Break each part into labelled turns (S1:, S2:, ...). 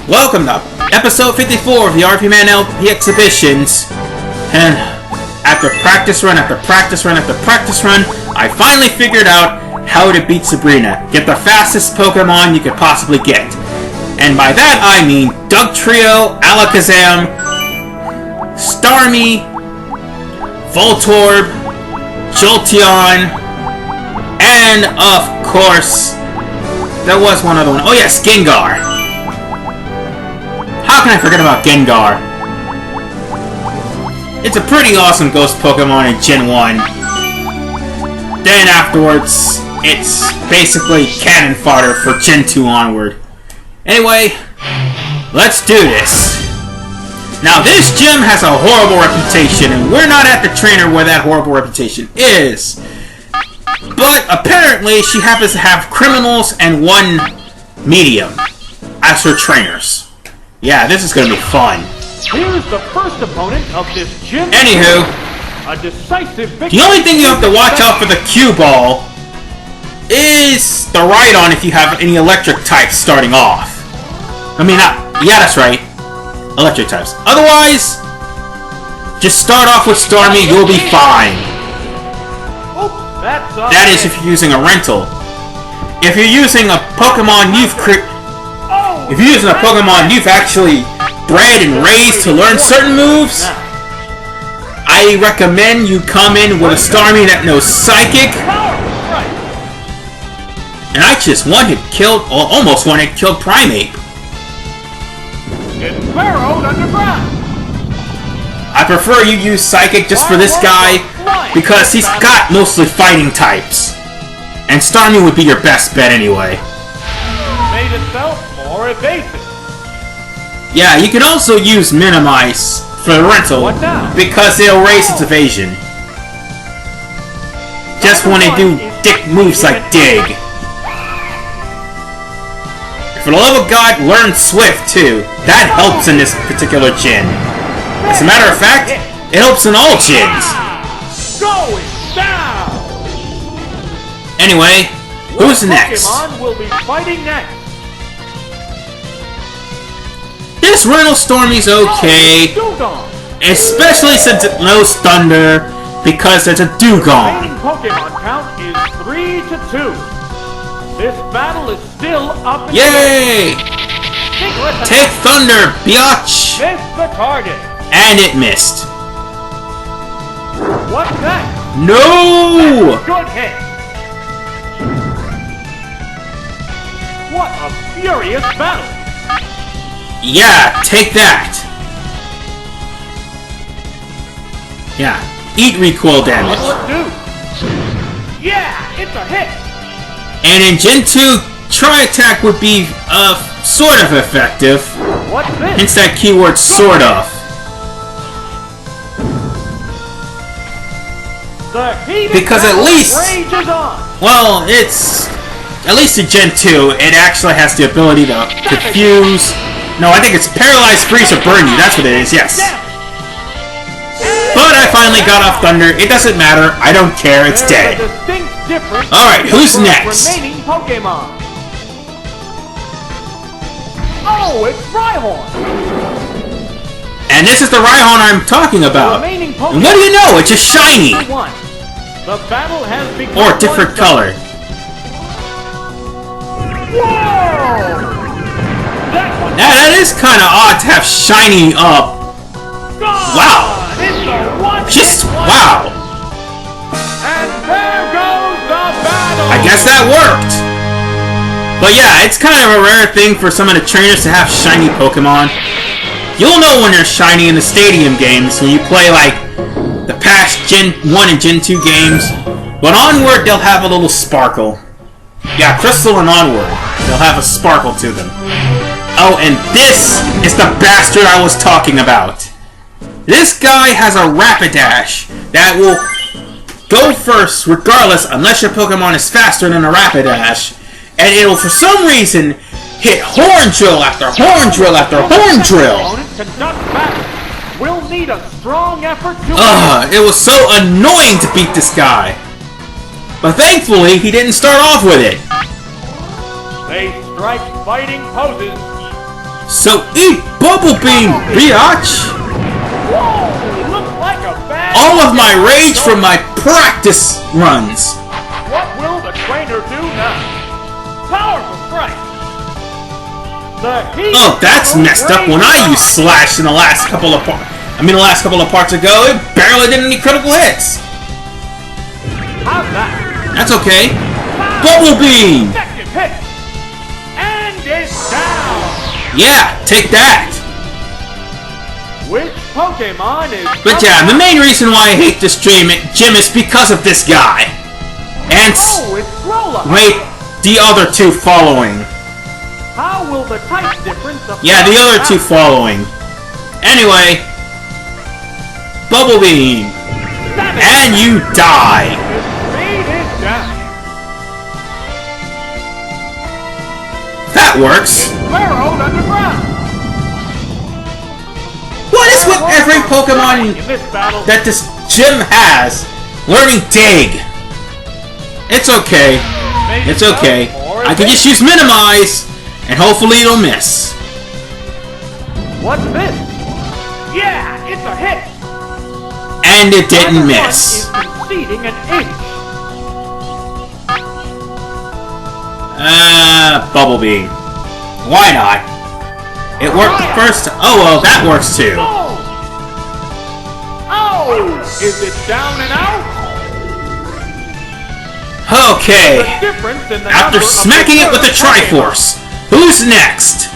S1: Welcome to episode 54 of the RVMan LP exhibitions. And after practice run after practice run after practice run, I finally figured out how to beat Sabrina. Get the fastest Pokemon you could possibly get. And by that I mean Dugtrio, Alakazam, Starmie, Voltorb, Jolteon, and of course, there was one other one. Oh yes, Gengar. How can I forget about Gengar? It's a pretty awesome ghost Pokemon in Gen 1. Then afterwards, it's basically cannon fodder for Gen 2 onward. Anyway, let's do this. Now this gym has a horrible reputation, and we're not at the trainer where that horrible reputation is. But apparently she happens to have criminals and one medium as her trainers. Yeah, this is gonna be fun.
S2: Here's the first opponent of this gym.
S1: Anywho,
S2: a decisive victory.
S1: the only thing you have to watch out for the cue ball is the Rhydon if you have any electric types starting off. I mean, yeah, that's right. Electric types. Otherwise, just start off with Starmie, you'll be fine. That is if you're using a rental. If you're using a Pokemon you've actually bred and raised to learn certain moves, I recommend you come in with a Starmie that knows Psychic. And I just almost one-hit killed Primeape.
S2: It's burrowed underground.
S1: I prefer you use Psychic just for this guy because he's got mostly fighting types. And Starmie would be your best bet anyway.
S2: Made itself more evasive.
S1: Yeah, you can also use Minimize for the rental because it'll raise its evasion. Just when they do dick moves like Dig. For the love of God, learn Swift too. That helps in this particular gym. As a matter of fact, it helps in all gyms.
S2: Going down.
S1: Anyway, who's next?
S2: Pokemon will be fighting next.
S1: This rental Stormie's okay, especially since it knows Thunder because there's a Dugong.
S2: The Pokemon count is 3-2. This battle is still up in
S1: Yay! Take Thunder, biatch!
S2: Missed the target.
S1: And it missed.
S2: What's next?
S1: No!
S2: Good hit. What a furious battle.
S1: Yeah, take that. Yeah, eat recoil damage.
S2: What'll it do? Yeah, it's a hit.
S1: And in Gen 2, Tri-Attack would be, sort of effective.
S2: What's this?
S1: Hence that keyword, sort of. Because at least, well, it's, at least in Gen 2, it actually has the ability to confuse. No, I think it's Paralyze, Freeze, or Burn You. That's what it is, yes. But I finally got off Thunder. It doesn't matter. I don't care. It's dead. Alright, who's next?
S2: Remaining Pokemon. Oh, it's Rhyhorn.
S1: And this is the Rhyhorn I'm talking about. And what do you know? It's a shiny.
S2: The battle has become
S1: or a different color.
S2: Whoa!
S1: Now that is kind of odd to have shiny up. Wow. Just wow.
S2: And there goes the battle.
S1: I guess that worked. But yeah, it's kind of a rare thing for some of the trainers to have shiny Pokemon. You'll know when they're shiny in the stadium games when you play like the past Gen 1 and Gen 2 games. But onward, they'll have a little sparkle. Yeah, Crystal and onward, they'll have a sparkle to them. Oh, and this is the bastard I was talking about. This guy has a Rapidash that will go first regardless unless your Pokemon is faster than a Rapidash. And it'll, for some reason, hit Horn Drill after Horn Drill after Horn Drill.
S2: We'll need a strong effort to
S1: it was so annoying to beat this guy. But thankfully, he didn't start off with it.
S2: They strike fighting poses.
S1: So eat Bubble Beam, biatch!
S2: Whoa! Looks like a bad...
S1: All of my rage from my practice runs.
S2: What will the trainer do now? Powerful strike! The heat...
S1: Oh, that's messed up. When I used Slash in the last couple of parts ago, it barely did any critical hits.
S2: How's that?
S1: That's okay. Bubble Beam!
S2: Second hit! And it's down!
S1: Yeah, take that!
S2: Which Pokemon is...
S1: But yeah, the main reason why I hate this gym is because of this guy. And
S2: Oh, it's Growlithe!
S1: wait, the other two following.
S2: How will the type difference affect...
S1: Yeah, the other two following. Anyway, Bubble Beam. And you die.
S2: Speed is down.
S1: That works.
S2: Burrowed underground.
S1: What is with every Pokemon
S2: In this battle,
S1: that this gym has learning Dig? It's okay. It's okay. I can just use Minimize, and hopefully it'll miss.
S2: what's this? Yeah, it's a hit.
S1: And it didn't
S2: Number one
S1: miss.
S2: is conceding an inch.
S1: Bubble Beam. Why not? It worked the first time. Oh, well, that works too.
S2: Oh! Oh! Is it down and out?
S1: Okay.
S2: The difference in the
S1: After
S2: number of
S1: smacking it with the
S2: reserve Pokemon.
S1: Triforce, who's next?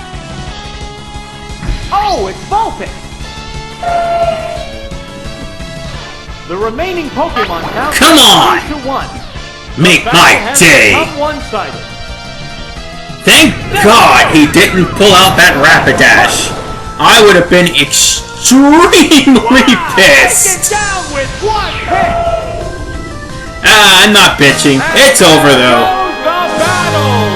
S2: Oh, it's Vulpix! The remaining Pokemon count
S1: Come on!
S2: 3 to 1.
S1: Make
S2: Battle
S1: my
S2: has
S1: day.
S2: become one-sided.
S1: Thank God he didn't pull out that Rapidash. I would have been extremely
S2: Take
S1: pissed.
S2: it down with one hit.
S1: I'm not bitching. It's over though.
S2: Goes the battle.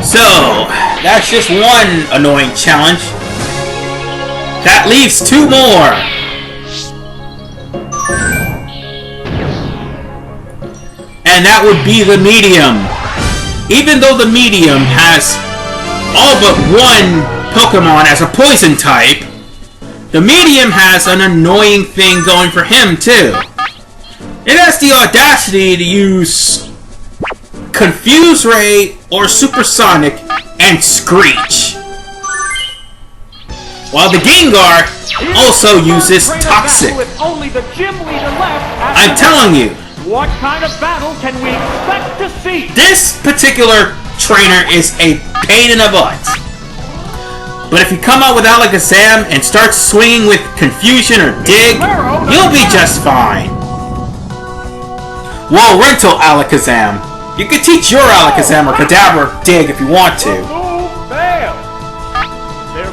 S1: So, that's just one annoying challenge. That leaves 2 more. And that would be the medium. Even though the medium has all but one Pokemon as a poison type, the medium has an annoying thing going for him too. It has the audacity to use Confuse Ray or Supersonic and Screech. While the Gengar also uses Toxic.
S2: With only the gym leader left after
S1: I'm telling you,
S2: what kind of battle can we expect to see?
S1: this particular trainer is a pain in the butt. But if you come out with Alakazam and start swinging with Confusion or Dig, you'll be just fine. Whoa, rental Alakazam. You can teach your Alakazam or Kadabra Dig if you want to.
S2: Move failed.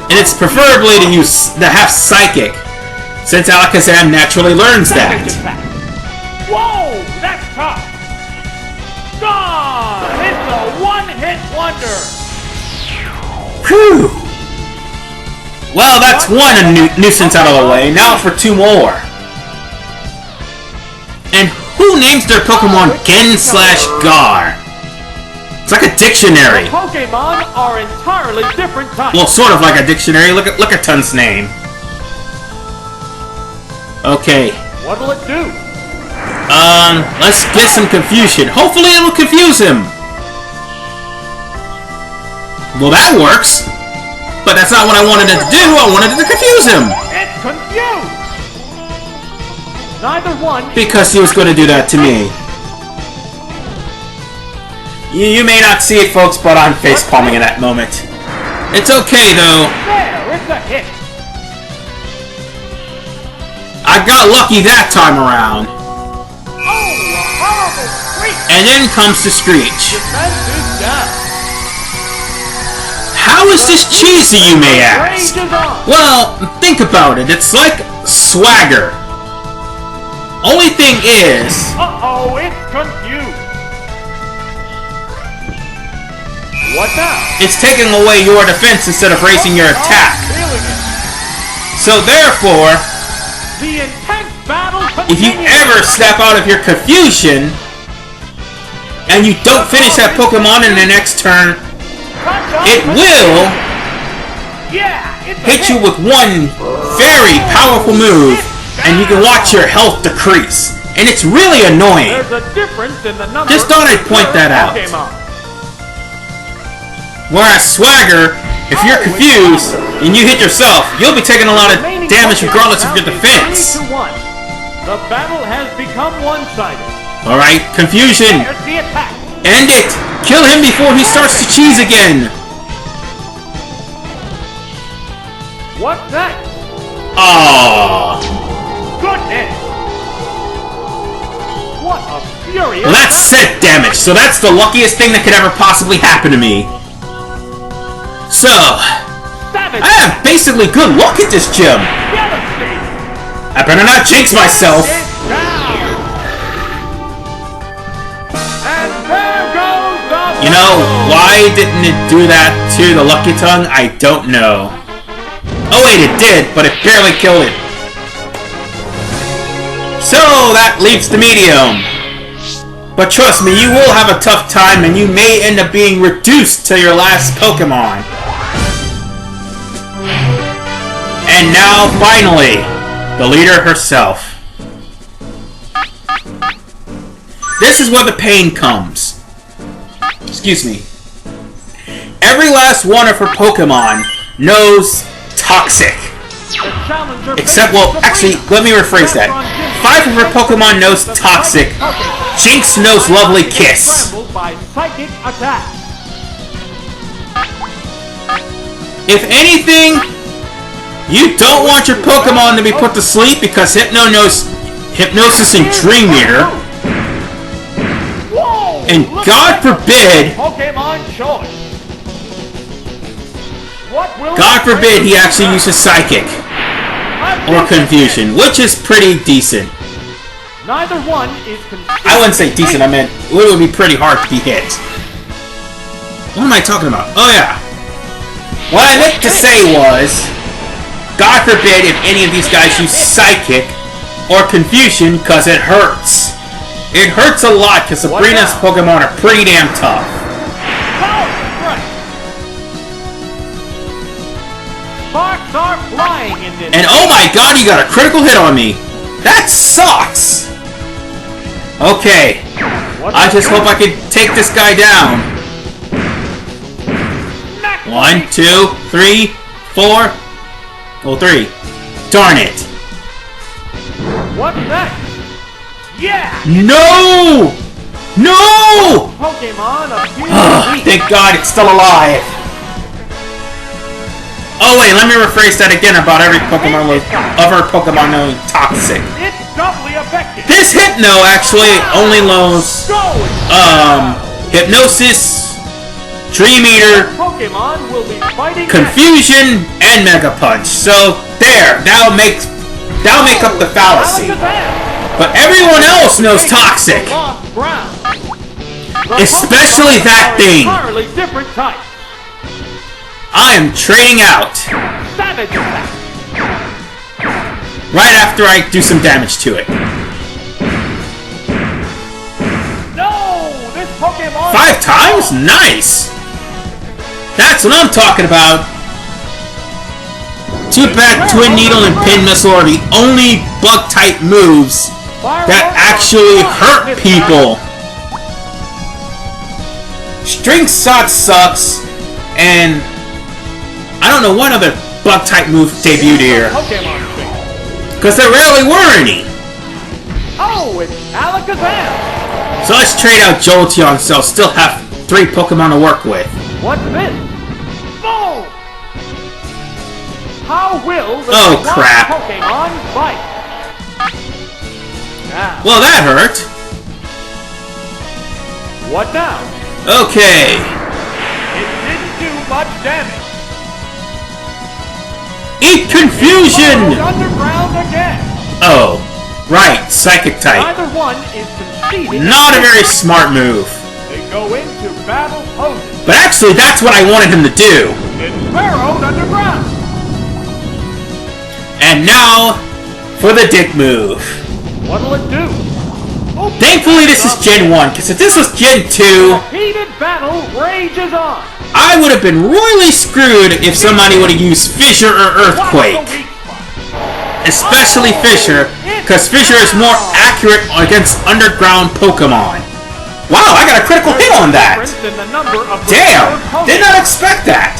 S1: And it's preferably to have Psychic, since Alakazam naturally learns that.
S2: Whoa, that's tough. Gone! It's a one-hit wonder.
S1: Whew. Well, that's one nuisance out of the way. Now for 2 more. And who names their Pokemon Gen/Gar? It's like a dictionary.
S2: The Pokemon are entirely different types.
S1: Well, sort of like a dictionary. Look at Tun's name. Okay.
S2: What'll it do?
S1: Let's get some confusion. Hopefully it'll confuse him. Well, that works. But that's not what I wanted it to do. I wanted it to confuse him.
S2: It's confused. Neither one.
S1: Because he was going to do that to me. You may not see it, folks, but I'm face-palming in that moment. It's okay, though.
S2: There, it's a hit.
S1: I got lucky that time around.
S2: Oh, a horrible screech.
S1: And then comes the Screech.
S2: Defense is down.
S1: How is this cheesy, you may
S2: Rage
S1: ask?
S2: is on.
S1: Well, think about it. It's like Swagger. Only thing is...
S2: Uh-oh, it's confused. What now?
S1: it's taking away your defense instead of raising your attack.
S2: Feeling it.
S1: So therefore,
S2: The intense battle
S1: if you
S2: continues.
S1: ever snap out of your confusion, and you don't finish that Pokemon in the next turn, it will hit you with one very powerful move, and you can watch your health decrease. And it's really annoying. Just thought I'd point that out. Whereas Swagger, if you're confused and you hit yourself, you'll be taking a lot of damage regardless of your defense.
S2: The battle has become one-sided.
S1: Alright, Confusion. End it! Kill him before he starts to cheese again!
S2: What's that?
S1: Aww.
S2: Goodness! What a furious...
S1: Well, that's set damage, so that's the luckiest thing that could ever possibly happen to me. So, I have basically good luck at this gym. I better not jinx myself. You know, why didn't it do that to the Lucky Tongue? I don't know. Oh wait, it did, but it barely killed it. So, that leaves the medium. But trust me, you will have a tough time and you may end up being reduced to your last Pokemon. And now, finally, the leader herself. This is where the pain comes. Excuse me. Every last one of her Pokemon knows Toxic. Except, well, actually, let me rephrase that. 5 of her Pokemon knows Toxic. Jinx knows Lovely Kiss. If anything, you don't want your Pokemon to be put to sleep because Hypnosis and Dream Eater. And God forbid, he actually uses Psychic or Confusion, which is pretty decent.
S2: Neither one is
S1: I wouldn't say decent, I meant it would be pretty hard to be hit. What am I talking about? Oh yeah. What I meant to say was, God forbid if any of these guys use Psychic or Confusion, because it hurts. It hurts a lot because Sabrina's Pokemon are pretty damn tough.
S2: Sparks are flying in this.
S1: And oh my god, you got a critical hit on me! That sucks! Okay. I just hope I can take this guy down. 1, 2, 3, 4. Oh, 3. Darn it.
S2: What's that? Yeah!
S1: No! No!
S2: Pokemon
S1: Thank God it's still alive. Oh wait, let me rephrase that again about every Pokemon of her Pokemon knowing Toxic.
S2: It's doubly effective.
S1: This Hypno actually only knows Hypnosis, Dream Eater,
S2: Pokemon will be fighting
S1: Confusion, and Mega Punch. So there, that'll make up the fallacy. But everyone else knows Toxic. Especially that thing. I am trading out. Right after I do some damage to it.
S2: No, this Pokemon
S1: 5 times? Nice! That's what I'm talking about. Too bad Twin Needle and Pin Missile are the only Bug-type moves that actually hurt people. String Shot sucks, and I don't know what other Bug-type move debuted here. Because there rarely were any.
S2: Oh, it's Alakazam!
S1: So let's trade out Jolteon so I'll still have 3 Pokemon to work with.
S2: What's this? Oh! How will the
S1: crap.
S2: Pokemon fight? Now,
S1: Well, that hurt.
S2: what now?
S1: Okay.
S2: It didn't do much damage.
S1: Eat Confusion!
S2: Underground again.
S1: Oh, right, Psychic type.
S2: Neither one is conceding.
S1: Not a very smart move.
S2: They go into battle poses.
S1: But actually, that's what I wanted him to do.
S2: It's burrowed underground.
S1: And now, for the dick move.
S2: What'll it do?
S1: Thankfully, this is Gen 1, because if this was Gen 2,
S2: Heated battle rages on.
S1: I would have been royally screwed if somebody would have used Fissure or Earthquake. Especially Fissure, because Fissure is more accurate against underground Pokemon. Wow, I got a critical hit on that! Damn! Did not expect that!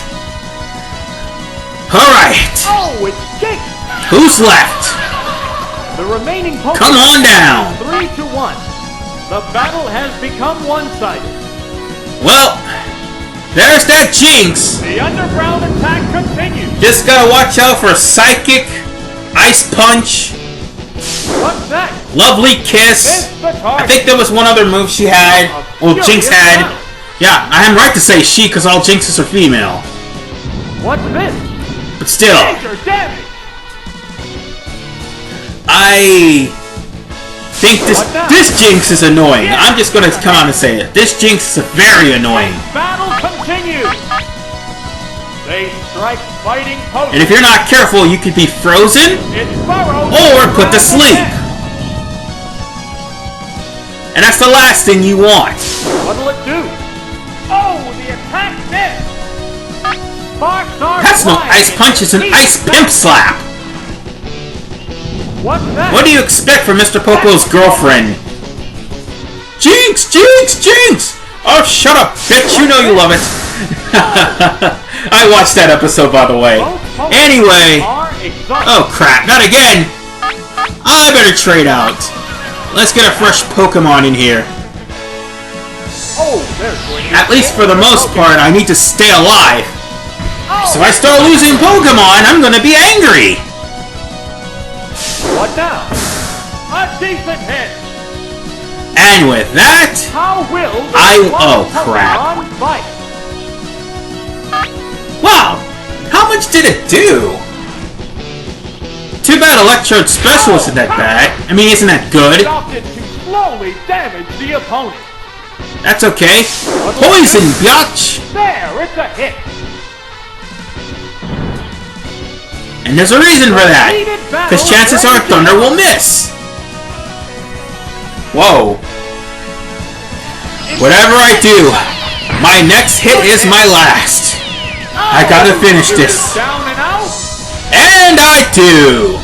S1: Alright.
S2: Oh, it's Jake!
S1: Who's left?
S2: The remaining Pokemon
S1: Come on down!
S2: 3-1. The battle has become one-sided.
S1: Well, there's that Jinx!
S2: The underground attack continues.
S1: Just gotta watch out for Psychic, Ice Punch,
S2: What's that?
S1: Lovely Kiss. I think there was one other move she had. Well, Jinx had. Yeah, I am right to say she, because all Jinxes are female.
S2: What's this?
S1: But still,
S2: Major damage.
S1: I think this Jinx is annoying. I'm just gonna come out and say it. This Jinx is very annoying.
S2: Battle continues. They strike fighting potions.
S1: And if you're not careful, you could be frozen or put to sleep. And that's the last thing you want.
S2: What'll it do? Oh, the attack missed.
S1: That's no Ice Punch, it's an Ice Pimp Slap.
S2: What's that?
S1: What do you expect from Mr. Poco's girlfriend? Jinx! Jinx! Jinx! Oh, shut up, bitch! You know you love it. I watched that episode, by the way. Anyway. Oh, crap. Not again! I better trade out. Let's get a fresh Pokemon in here. At least for the most part, I need to stay alive. So if I start losing Pokemon, I'm gonna be angry.
S2: What now? A decent hit.
S1: And with that, oh crap. Wow, how much did it do? Too bad Electrode Special isn't that bad. I mean, isn't that good?
S2: To slowly damage the opponent.
S1: That's okay. Poison, biatch.
S2: There, it's a hit.
S1: And there's a reason for that, because chances are Thunder will miss. Whoa. Whatever I do, my next hit is my last. I gotta finish this. And I do.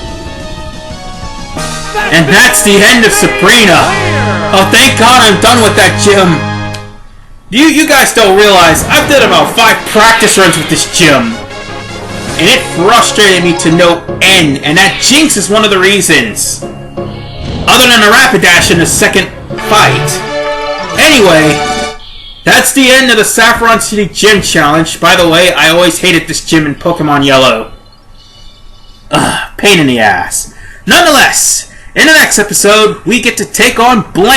S1: And that's the end of Sabrina. Oh, thank God I'm done with that gym. You guys don't realize, I've done about 5 practice runs with this gym. And it frustrated me to no end, and that Jinx is one of the reasons. Other than a Rapidash in the second fight. Anyway, that's the end of the Saffron City Gym Challenge. By the way, I always hated this gym in Pokemon Yellow. Ugh, pain in the ass. Nonetheless, in the next episode, we get to take on Blaine.